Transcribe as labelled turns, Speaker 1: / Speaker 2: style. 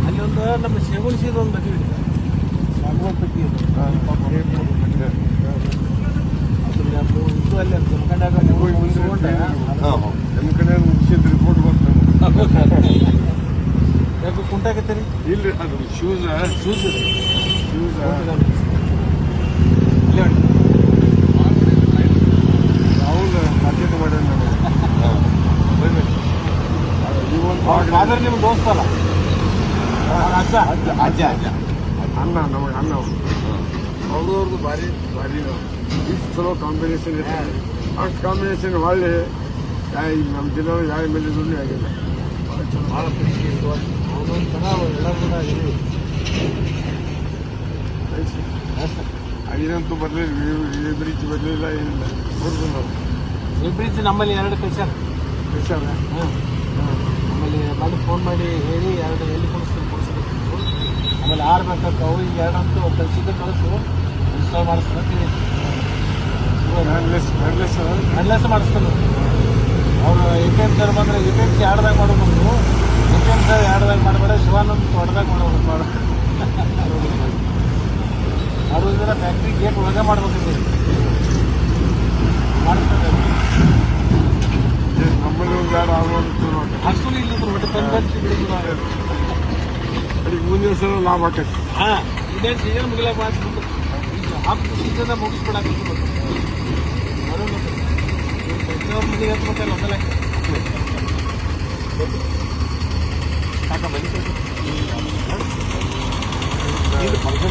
Speaker 1: ಅಲ್ಲಿ ಒಂದು ನಮ್ಮ ಶೇಗುಣಿಸಿದ ಒಂದು ಮದುವೆ ಇದೆ ಸಾಗುವಪಟ್ಟಿ ಇದು ಅಲ್ಲಿ ಜಮಖಂಡಾಗ
Speaker 2: ನಮ್ಮ ಕಡೆ ಮುಗಿಸಿದ ರಿಪೋರ್ಟ್ ಬರ್ತದೆ.
Speaker 1: ಯಾಕೆ ಕುಂಟಾಗತ್ತೀರಿ?
Speaker 2: ಇಲ್ಲಿ ಅದು ಶೂಸ್
Speaker 1: ಶೂಸ್ ಇದೆ
Speaker 2: ಶೂಸ್ ರಾಹುಲ್ ಸಾಧ್ಯತೆ ಮಾಡ್ಯಾನ
Speaker 1: ಫಾದರ್ ನಿಮ್ಮ ದೋಸ್ತ ಅಲ್ಲ ಅಜ್ಜ ಅಜ್ಜ ಅಜ್ಜ ಅಜ್ಜ
Speaker 2: ಅಣ್ಣ ನಮಗೆ ಅಣ್ಣ ಅವ್ರದ್ದು ಭಾರಿ ಭಾರಿ ಇಷ್ಟು ಚಲೋ ಕಾಂಬಿನೇಷನ್ ಇರ್ತದೆ. ಅಷ್ಟು ಕಾಂಬಿನೇಷನ್ ಒಳ್ಳೆ ನಮ್ಮ ಜಿಲ್ಲೆ ಯಾವ ಮೇಲೆ ದುಡ್ಡು ಆಗಿಲ್ಲ.
Speaker 1: ಭಾಳ ಪ್ರೀತಿ ಅವನೊಂಥರ ಎಲ್ಲರೂ ಕೂಡ ಇದೆ
Speaker 2: ಐದಂತೂ ಬರಲಿಲ್ಲ, ಬ್ರಿಡ್ಜ್ ಬರಲಿಲ್ಲ, ಏನಿಲ್ಲ.
Speaker 1: ಬ್ರಿಡ್ಜ್ ನಮ್ಮಲ್ಲಿ 2 ಕಳ್ಸ್ಯಾರ. ಆಮೇಲೆ ಮಾಡಿ ಫೋನ್ ಮಾಡಿ ಹೇಳಿ 2 ಎಲ್ಲಿ ಕೊಡಿಸ್ಬೇಕು ಆಮೇಲೆ 6 ಬೇಕಾಗ್ತವೆ ಅವು ಈಗ 2 ಅಂತೂ ಕಳಿಸಿದ್ದೆ ಕಳಿಸು ಇನ್ಸ್ಟಾಲ್ ಮಾಡಿಸ್ತಾರೆ ಹೆಡ್ಲೆಸ್ ಮಾಡಿಸ್ತಾನೆ. ಅವರು APMC ಬಂದರೆ APMC 2ದಾಗ ಮಾಡೋದು ನಮ್ಮದು APMC 2ದಾಗ ಮಾಡಬೇಡ ಶಿವಾನಂದ್ ದೊಡ್ಡದಾಗ ಮಾಡೋದು ಮಾಡೋದಿದ್ರೆ ಫ್ಯಾಕ್ಟ್ರಿ ಗೇಟ್ ಒಳಗೆ ಮಾಡ್ಬೇಕಿದೆ ಮಾಡಿಸ್ತಾರೆ.
Speaker 2: ನಮ್ಮಲ್ಲಿ ಒಂದು ಎರಡು ಆಗೋದು
Speaker 1: ಅಷ್ಟು ಇಲ್ಲಿದ್ರು ಒಟ್ಟು ತಂದು
Speaker 2: ಅದಕ್ಕೆ ಮುಂದಿನ ಸಲ ಲಾಭ ಆಕೈತಿ.
Speaker 1: ಹಾಂ ಇದೇ ಸೀಸನ್ ಮುಗಿಲಾಕ ಮಾಡಿಸ್ಬಿಟ್ಟು ಈಗ 10 ಸೀಸನ್ ಮುಗಿಸ್ಬಿಡಾಕೈತಿ ಮದುವೆ ಹತ್ಬೇಕಲ್ಲ ಮೊದಲೇ ಸಾಕ ಬಂದು